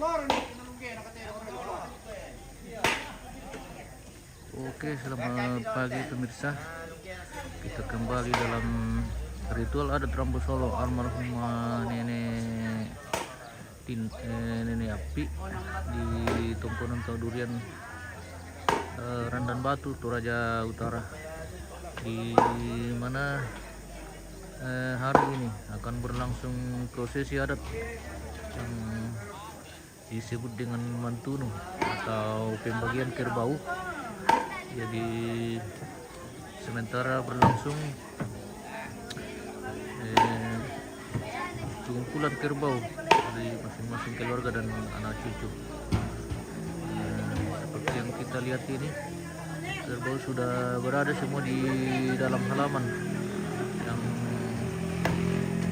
Oke, selamat pagi pemirsa. Kita kembali dalam ritual adat Rambu Solo almarhumah nenek Api di Tumpunan Durian Randan Batu, Toraja Utara, di mana hari ini akan berlangsung prosesi adat yang disebut dengan Mantunu atau pembagian kerbau. Jadi sementara berlangsung kumpulan kerbau dari masing-masing keluarga dan anak cucu. Seperti yang kita lihat ini, kerbau sudah berada semua di dalam halaman yang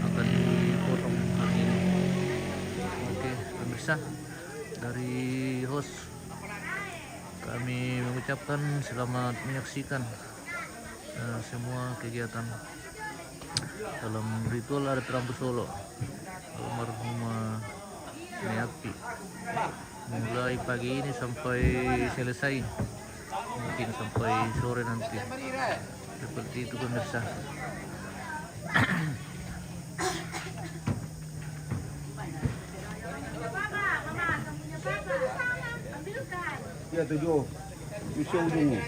akan dipotong hari ini. Oke pemirsa, dari host kami mengucapkan selamat menyaksikan semua kegiatan dalam ritual adat Rambu Solo almarhumah Nenek Api, mulai pagi ini sampai selesai, mungkin sampai sore nanti. Seperti itu pemirsa. Ya 7 usia ujungnya.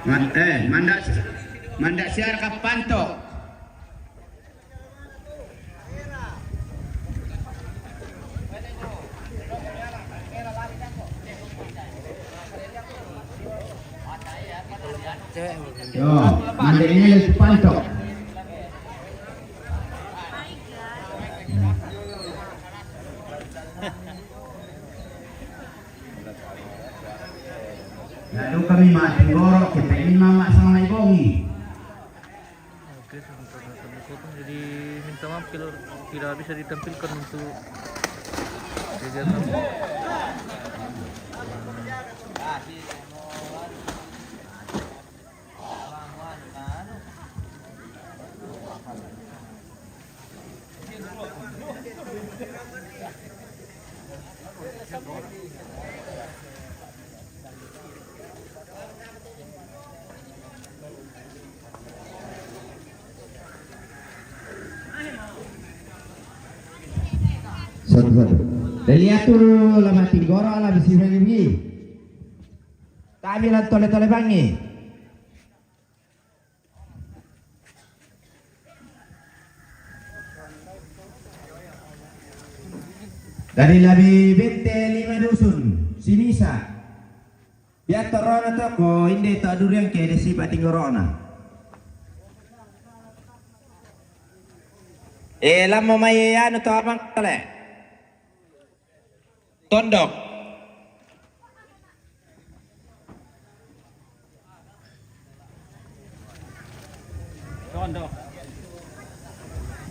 Mana? Mandak siar kapan toh? Yo, mandirinya depan toh. Lalu kami mati gorok, kita ini mama sama ibongi. Oke, sebentar akan dipotong, jadi minta maaf kalau tidak bisa ditampilkan untuk kegiatan. Deliatur lama tinggoro ala bisi bangi. Kami lan tole bangi. Dari labi bente 5 dusun Sinisa. Biar torona toko inde to adurian ke desi patinggorona. Lamo may ano to abang tole. Tondok.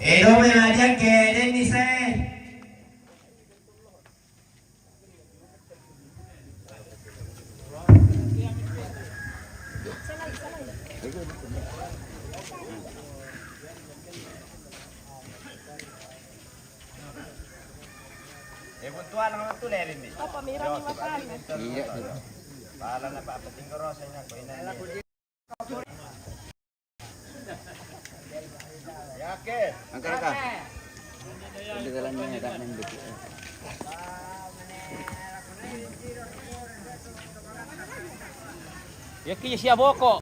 Edo may adiang ke Dennis puntual naman ito lerin di. Opo, mayroon yung mapan. Iya. Paalam na papating ko rosa niya ko ina. Yake. Angkat ka. Hindi ka lang niya dak ng biki. Yaki siya boko.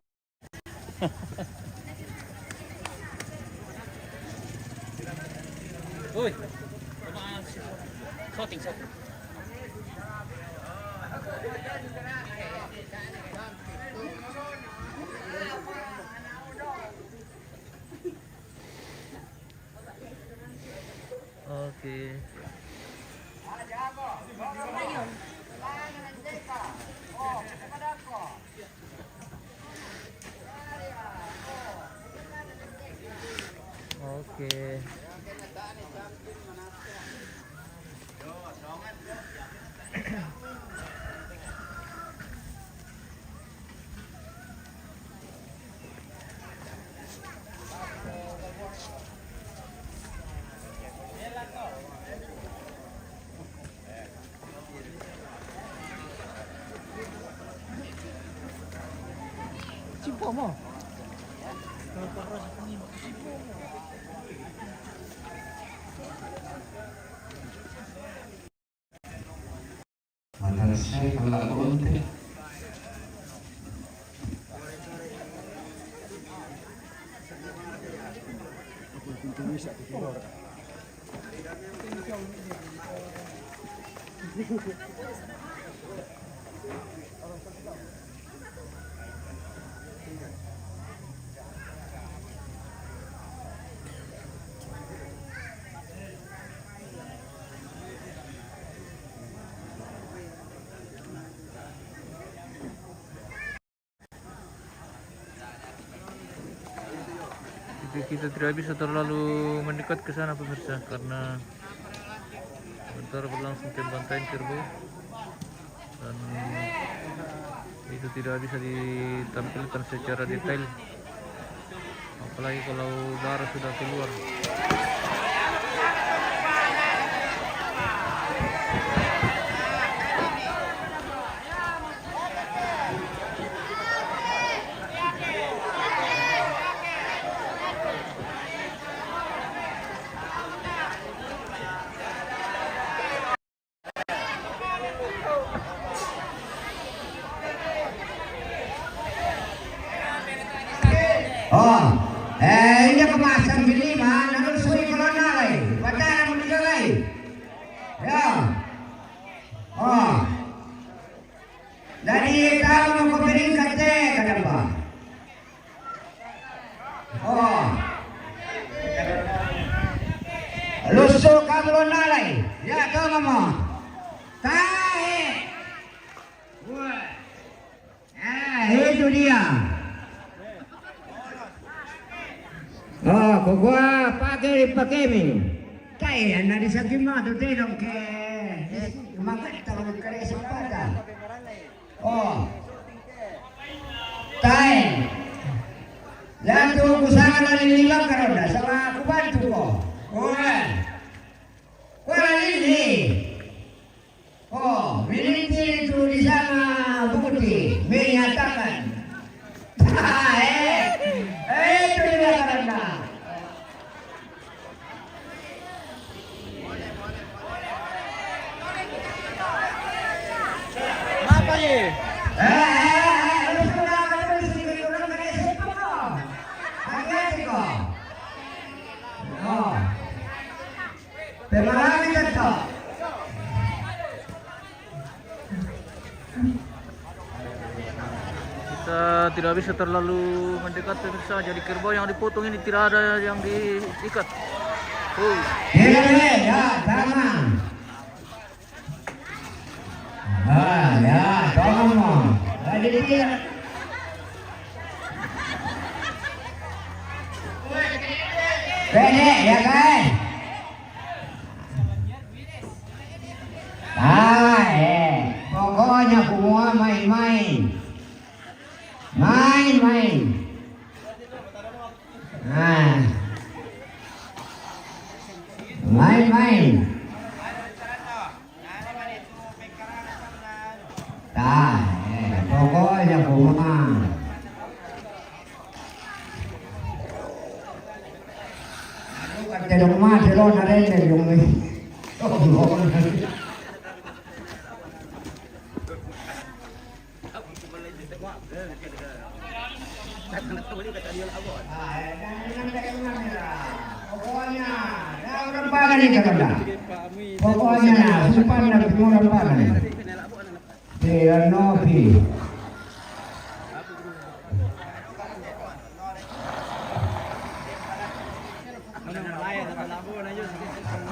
Uy. Shooting. Oke. Oke. Cipo mo. Mana saya kalau konten. Kita tidak bisa terlalu mendekat ke sana pemirsa karena bentar berlangsung pembantaian kerbau dan itu tidak bisa ditampilkan secara detail, apalagi kalau darah sudah keluar. Oh, ini kemasan lima, namun suri corona lagi, pacaran meninggal lagi. Ya, oh, dari kamu mau piring kate kenapa? Oh, lusuk kamu lagi, ya kau ngomong, tahe, wah, itu dia. Oh, kogua pakai min. Kaya na di sa gimado tinong ke magkita mo kare sa pada. Oh. Tay. Lato kusangan na nilang karon na sa mga kubanto ko. Wala lili. Oh, miniti ito di sana bukuti. May hatakan. Ito nila karon na. Kita tidak bisa terlalu mendekat pemirsa, jadi kerbau yang dipotong ini tidak ada yang diikat. Oh. Ya, sama. Ya, tolong. Lagi dia. Pede, ya kan? Pokoknya semua main-main. Main-main. Nah. Main-main. Pokoknya semua. Jadi rumah di luar ada yang rumah. Pokoknya, orang pagan ini kata. Pokoknya, sumpah nak orang pagan. Dia nopi.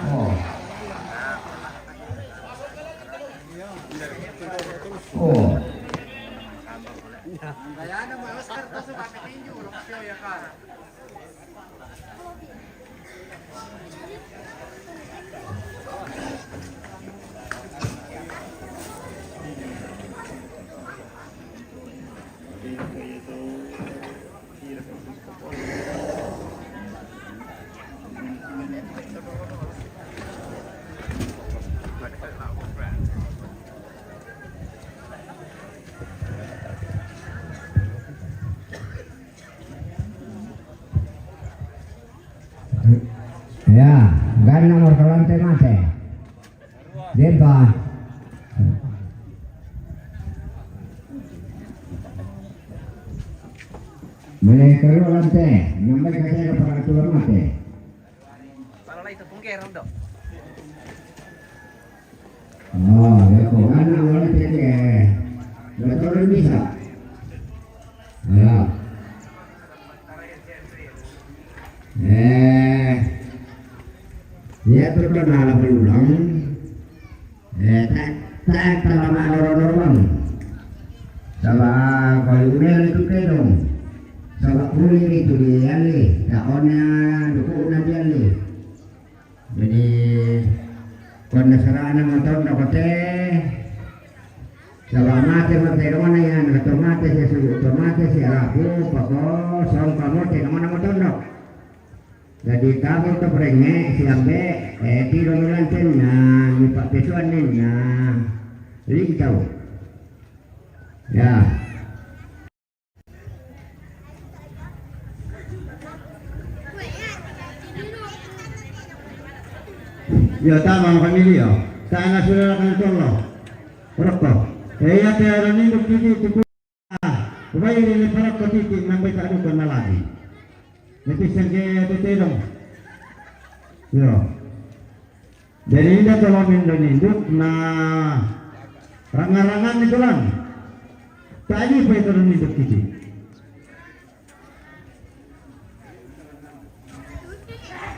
Oh. Ya, gan nomor kalante mate. Deba. Mulai kalante, nomor kaya para tuan mate. Para lah itu pungkir dong. Oh, ya kok gan nomor teke. Betul bisa. Ya. Dia terkenal berulang. Tak lama orang-orang. Salah kalau itu kedong. Salah kulit itu dia nih. Daunnya dukungan dia nih. Jadi karena serana motor dapat salah mati mana yang otomatis ya aku pokok soal kamu tidak mana motor dok. Jadi kamu tuh berengek siambe di lantennya di pak pesuan nih link tahu ya. Ya tama family yo. Sana sudah kan tolong. Rokok. Ya tiada ni duk titik. Ubay ni para titik nang baca adu kan lagi. Nanti sengke itu dong. Yo. Jadi ini kalau induk na rangan-rangan itu kan. Tadi apa itu induk titik.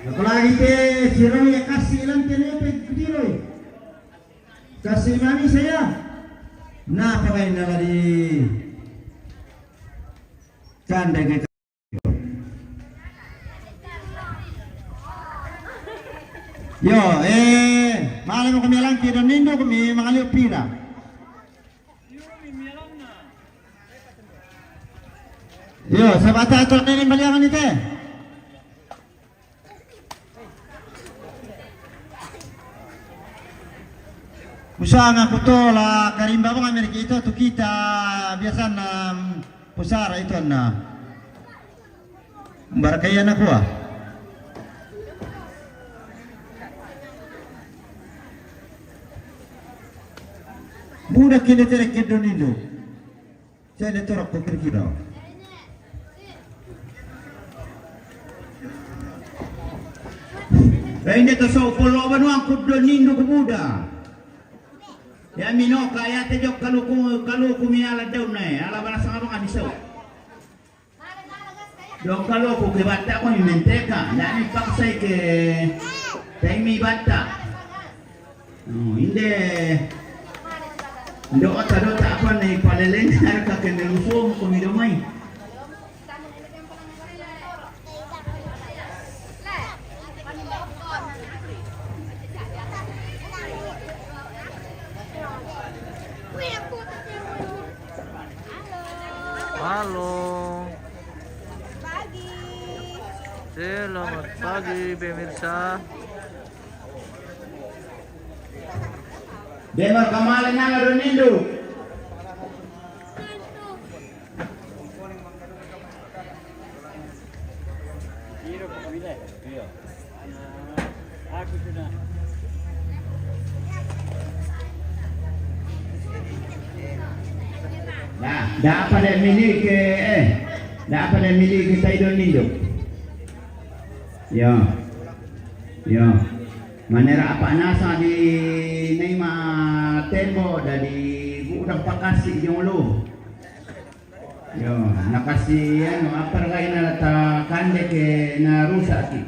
Apalagi teh siroi ya kasih lantai apa diroi. Kasih mami saya. Nah pakai nalari kandang ke. Yo malam mo kami lang tiro nindo kami mga liupira. Yo sa bata ito na rin baliakan ito Pusanga ko to la karimba mo kami ito to kita biasa na pusara ito na barakayan ako Budak kini terek kedon itu. Saya lihat orang berkira. Ini tu so polo banuang kedon itu kemuda. Ya mino kaya tejok kalau kumiala daun naik. Ala balas ngabang abisau. Dong kalau ku kebata ko menteka. Nani paksa ke taimi bata. Inde Dota apa nih paleleng harga kenelusuh kumidomai. Halo. Pagi. Selamat pagi pemirsa. Demar kamalan na ron nindo. Dapat milik tayo nindo. Yo. Manera apa nasa di Neima Tembo dari udang pakasi yung lo. Yo, nakasi apa kayo na ta kande ke na rusa ki.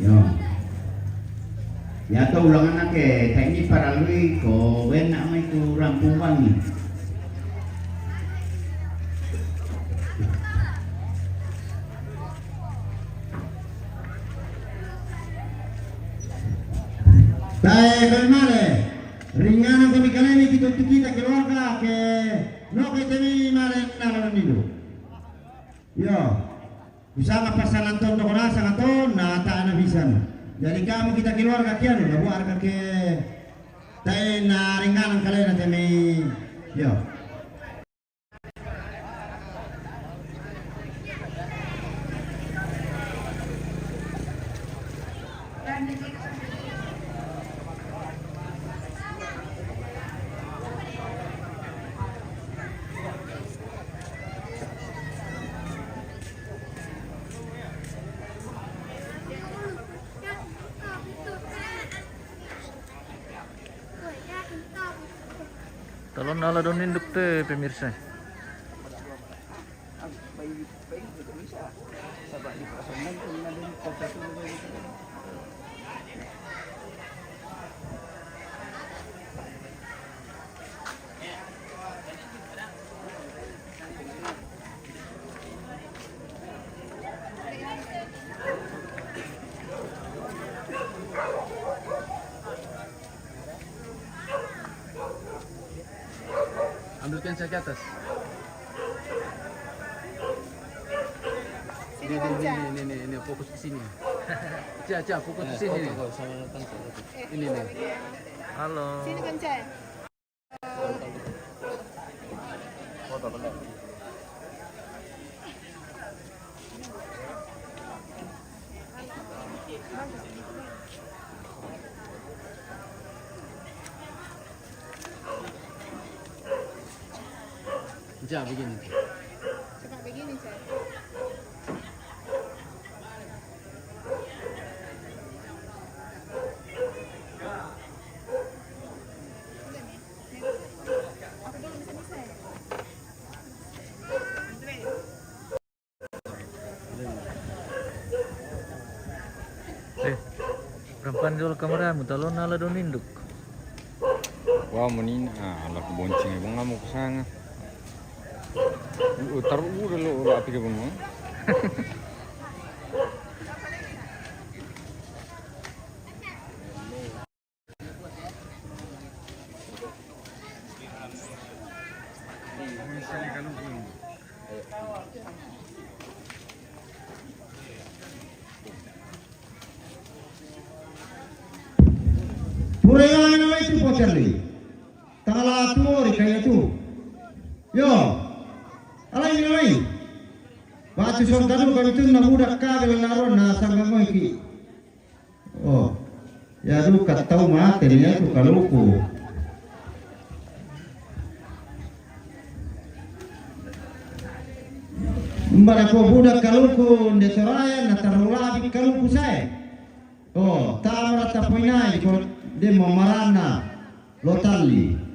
Yo. Ya to ulangan ke teknik para lui ko ben nama itu rampungan nih. Baik, kemana? Ringan kami kali ini kita keluarga ke no kita ini maren nalar nido. Yo, usama pasalan ton dokona sangat ton na tak ana bisa. Jadi kami kita keluarga kian na buat ke tay na ringan kali na temi. Yo. Talon ala doon induk teh pemirsa. Ambilkan saya ke atas. Ini fokus ke sini. Cia, fokus ke sini. Ini nih. Halo. Sini kan, Cai. Cia, begini. Coba begini, Cai. Aku belum bisa ya. Perempuan jual kamera mo talon ala doon induk. Wah, menin ala kebonceng ibang ngamuk sana. Utar udah lo api ke bang. Puraya na itu pocerli. Tangala tuori kaya tu. Yo. Alai nai. Batu son kadu kami tu na budak kabel naron na sanggamo iki. Oh. Ya du katau mate ni tu kaluku. Mbara ko budak kaluku de soraya na tarulabi kaluku saya. Oh, tamara tapoinai ko de mamarana lotali.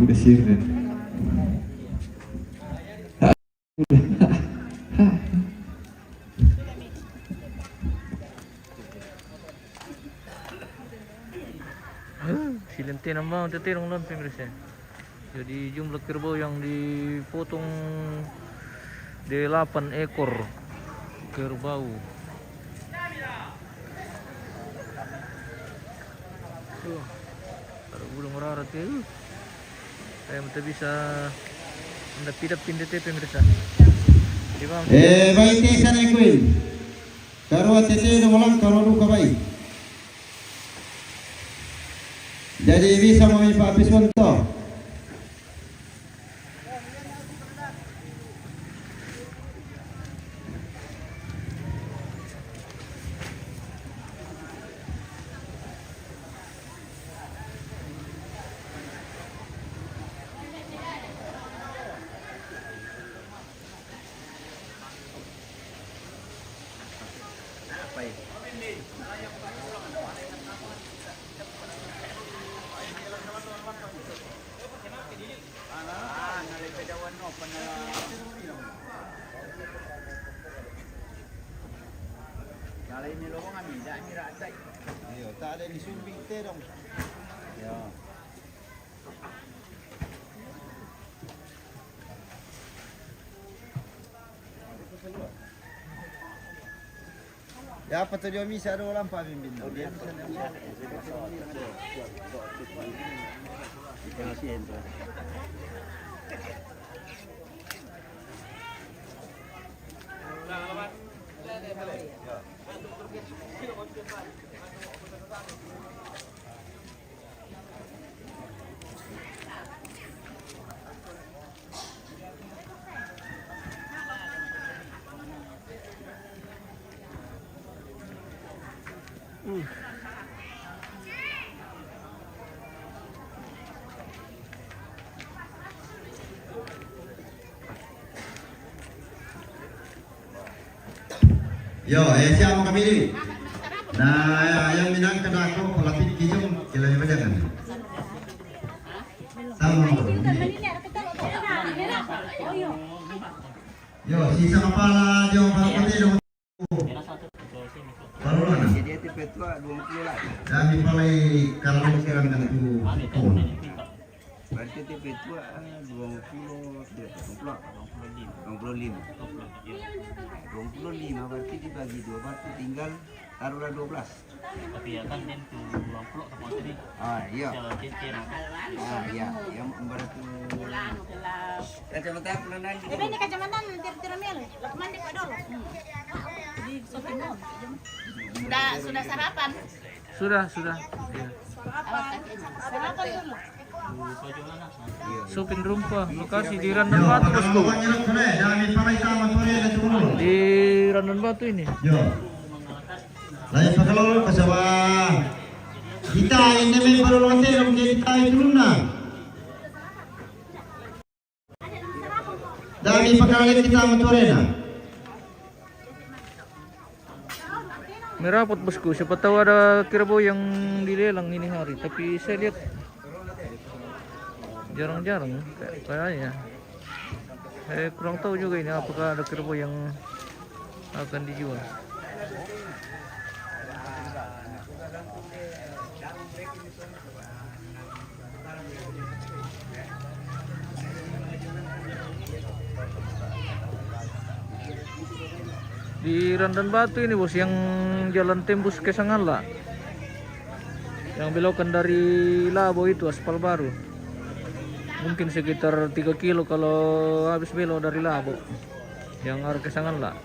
Udah sirren. Silente nama tetirong lan pemirsa. Jadi jumlah kerbau yang dipotong 8 ekor kerbau. Kalau belum rarat ya, saya mesti bisa anda tidak pindah pemirsa. Baik ni sana ikuin. Karo tete ulang karo du kabai. Jadi bisa mami papis monto. Iya, tak ada disumping teh dong. Ya. Ya apa tuh dia bisa ada orang pak bimbing. Dia bisa Yo, siapa kami ini? Nah, yang minang kena aku pelapis kijung, jalan apa jangan? Sama. Yo, sisa kepala jauh baru putih dong. Baru mana? Jadi tipe tua 20 lah. Kami paling kalau sekarang kan itu. Berarti tipe tua 20 berarti dibagi 2 berarti tinggal taruhlah 12. Tapi ya kan dan tu 20 sama tadi. Ah iya. Jalan cincin. Ah iya, yang berarti kacamata pelanan. Tapi ini kacamata tiap-tiap mil. Lekman di Pak Dolo. Di shopping mall. Sudah sarapan? Sudah. Iya. Sarapan dulu. Supin Rumpah, lokasi di Randan Batu, bosku. Di Randan Batu ini. Yo. Lain kalau ke sawah. Kita ini memang baru nanti menjadi tahu dulu nak. Dari pekali kita mencorena. Merapot bosku, siapa tahu ada kerbau yang dilelang ini hari, tapi saya lihat jarang-jarang kayaknya. Saya kurang tahu juga ini apakah ada kerbau yang akan dijual. Di Randan Batu ini bos, yang jalan tembus ke Sangala, yang belokan dari Labo itu aspal baru, mungkin sekitar 3 kilo kalau habis belok dari Labo yang arah ke Sangala.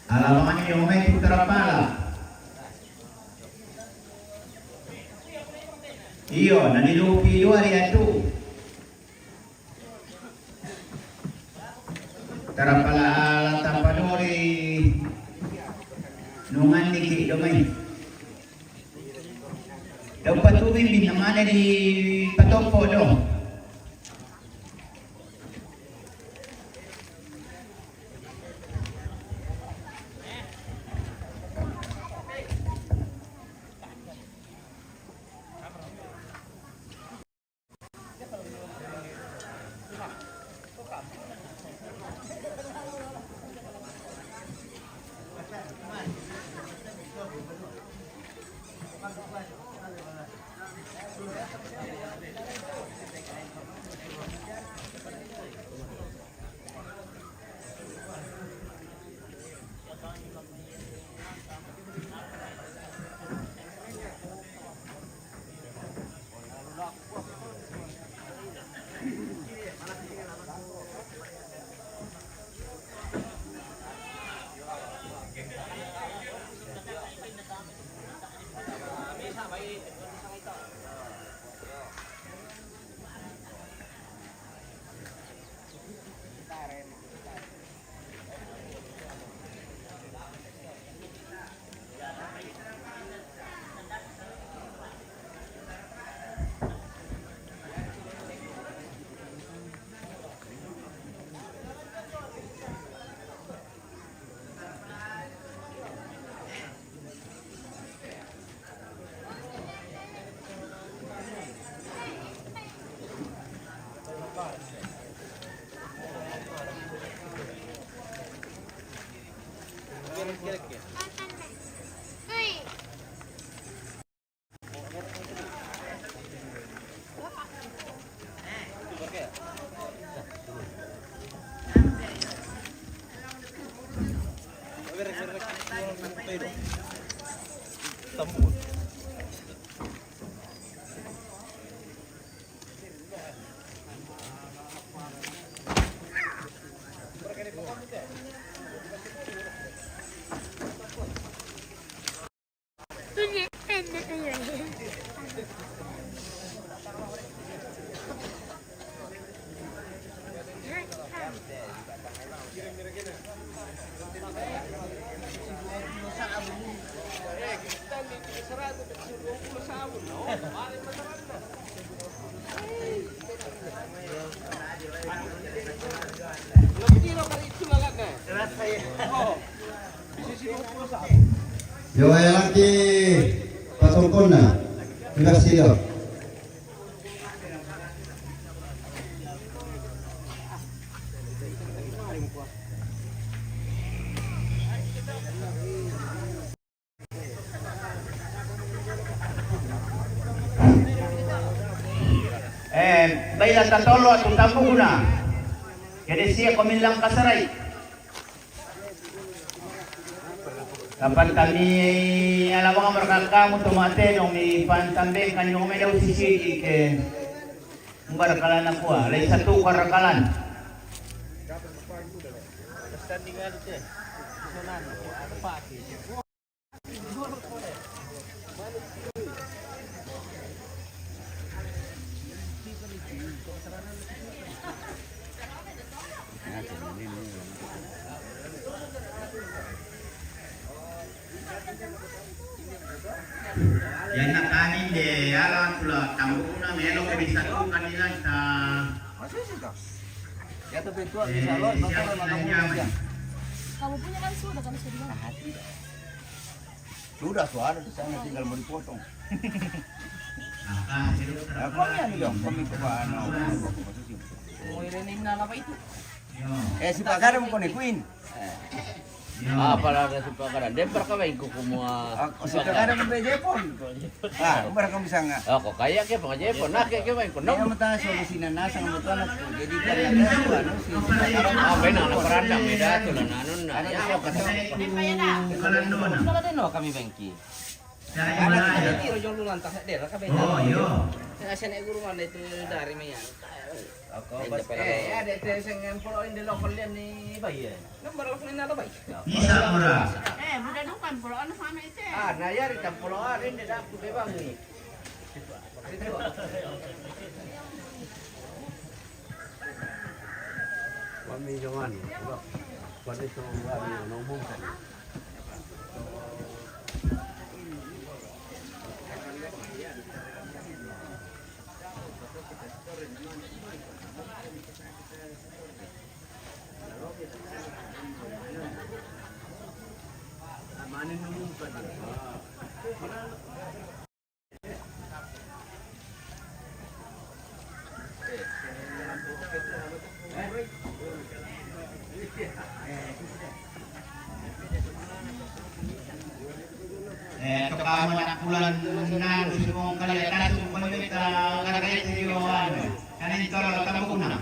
Alamangan yung may putarapala. Iyo, nanilupi iyo ari ato. Tarapala ala tapadori nungan niki domay. Dapat tubig din naman di patopo do. Yo lagi patungkon na. Sudah siap. Baila tatolo at utampo na. Jadi siya kumilang kasaray. Kapan kami alam mga markakamu tumate nung may pantambing kanyang may daw sisigi ke barakalan na kuha. Lay sa tu karakalan. Yan na kanin de alam pula tambuna melo ke bisa tu kanila sa Ya tapi itu bisa lo, bakal lo Kamu punya kan sudah kan sudah. Sudah suara di sana tinggal mau dipotong. Apa ya nih dong, kami ke mana? Mau irimin na apa itu? Si Pak Garam ko ni Queen. Pala si Pagaran. Dempar ka ba yung kukumua? Si Pak Garam may Jepon. Umbar ka bisa nga. Ako kaya kaya pa Jepon. Nakaya kaya ba yung kunom? Kaya mata solusinan nasa ng matuan at jadi kaya ano si May na naparanda. May dato na nanon na. Kalandona. Kala din no kami bengki. Saya Tiro yung lulantas na dera ka ba? Oh, yo. Kasi na guru man itu dari mayan. Ako Ada itu yang pulau ini lokal ni bayi. Nomor lokal ni ada bayi. Bisa murah. Budak dukan pulau ano sana itu. Nayar kita pulau ini dah kuda bangi. kami jangan. Pada itu kami ngomong kan. Kamu anak bulan nang semua kalian kasih kita lagi tujuan. Karena itu kalau kamu guna,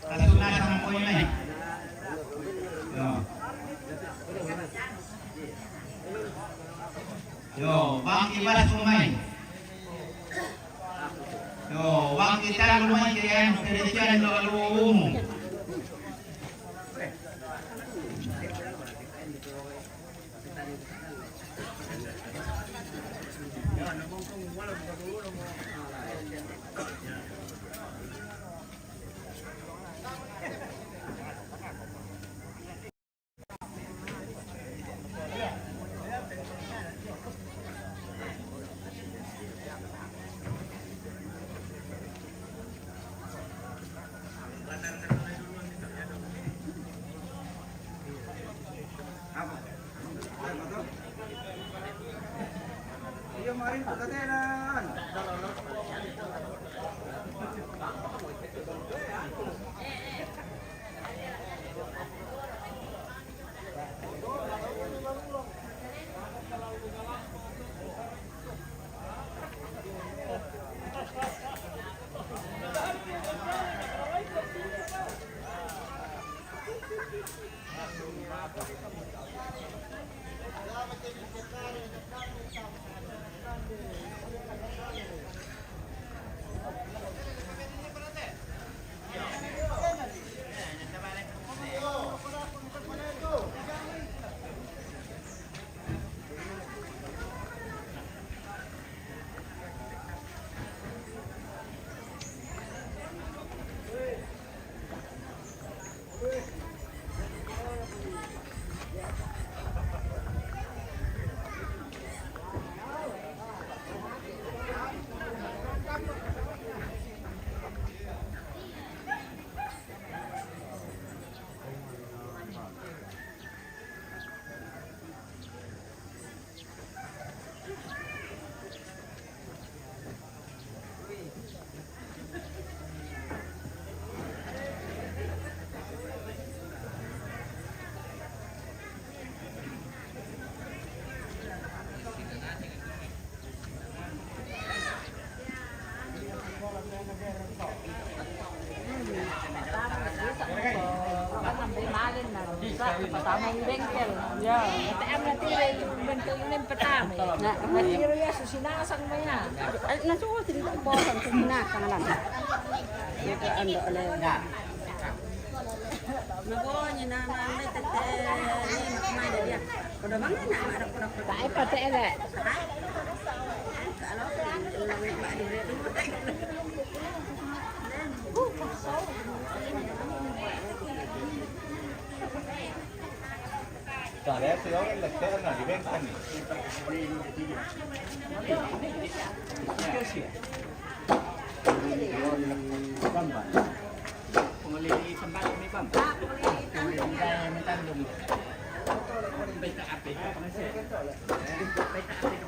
kasih nang sama poin ini. Yo, bang ibas pemain. Yo, bang kita lumayan yang kerjaan lalu umum. Pertama yang bengkel, ya. ATM nanti bengkel ini pertama. Nah, nanti ya susinasang mo yan. Nasuot tidak bosan susinasang lang. Ya ke ando oleh. Nagonya na tete ni makmay dia. Kuda mangin na ada kuda. Tai pate ele. Kalau lang ba dire. Tare se yo le quiero na diventa ni. Pengoleh sambal ni bang. Pengoleh mentan dum. Beta ape. Beta ape.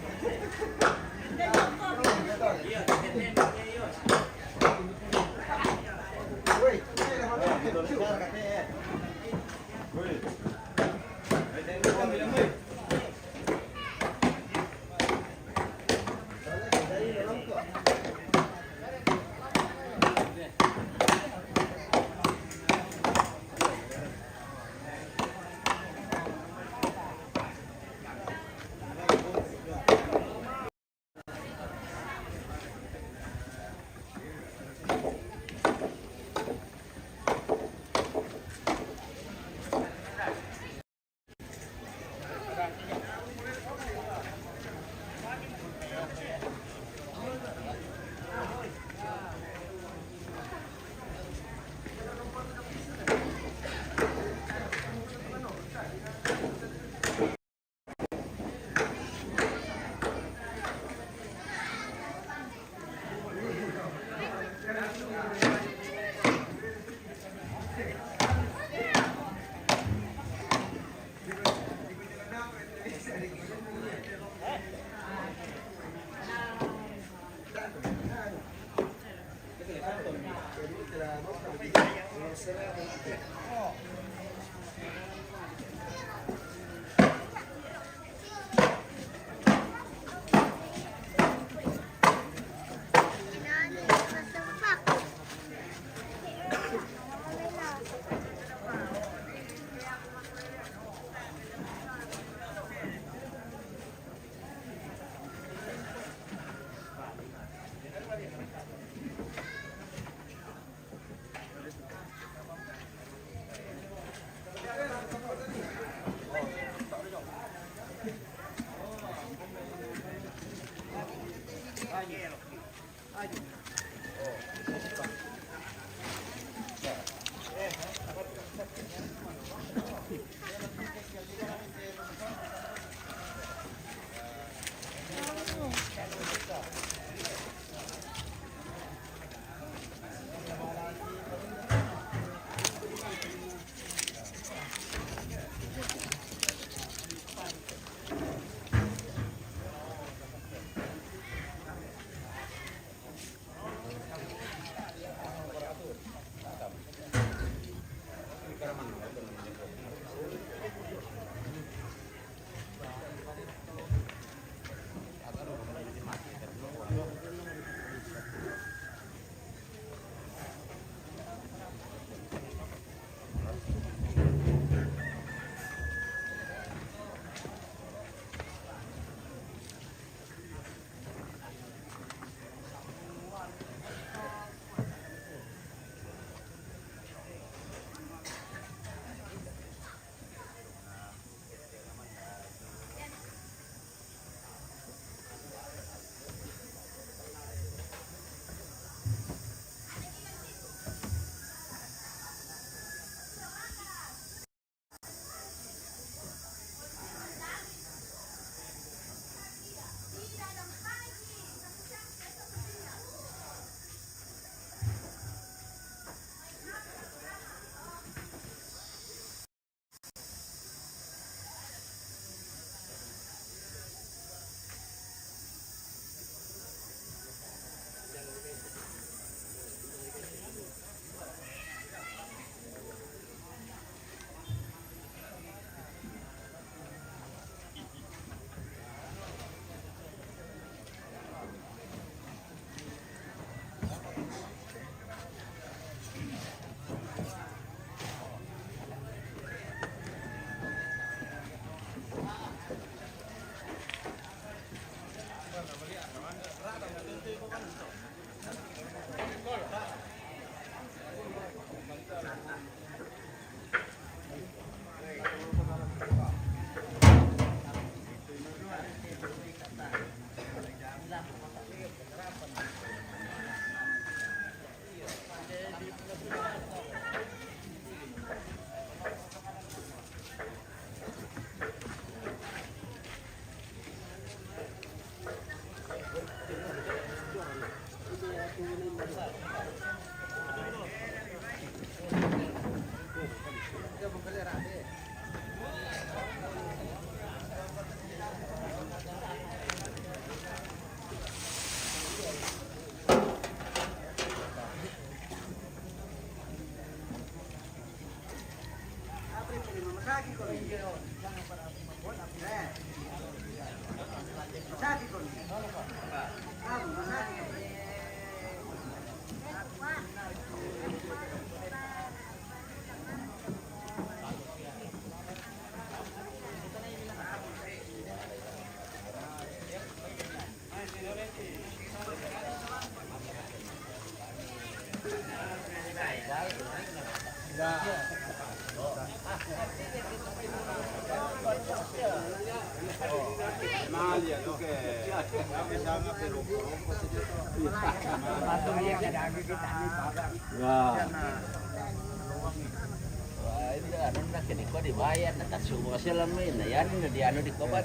Ano na kini ko dibayad na tasubo kasi lang may na yan na di ano di ko ba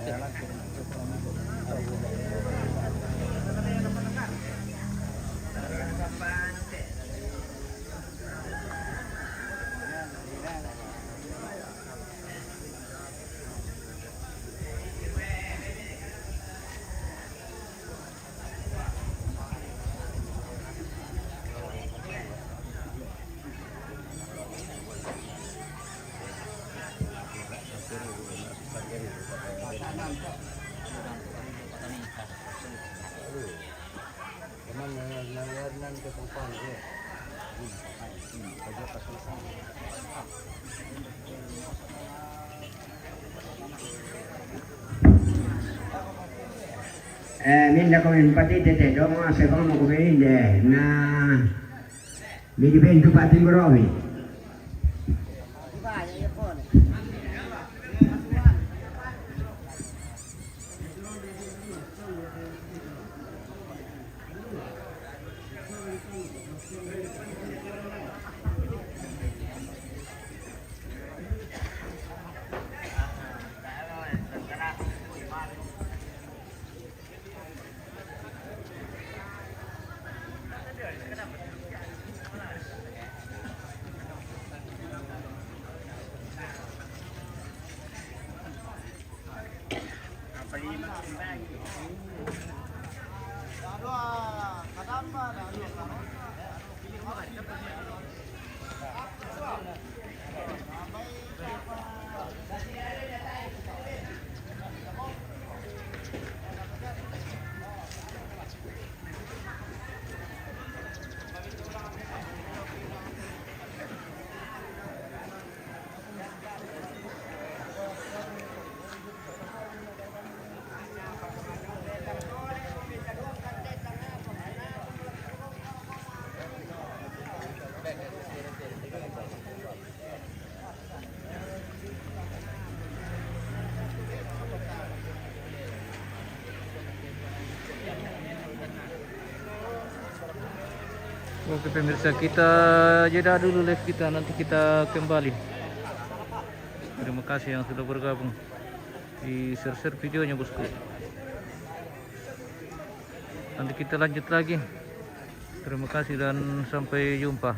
Minda come patite te, dopo una seconda come inde, mi divento fatti in grovi. Oke pemirsa, kita jeda dulu live kita, nanti kita kembali. Terima kasih yang sudah bergabung. Di share videonya bosku. Nanti kita lanjut lagi. Terima kasih dan sampai jumpa.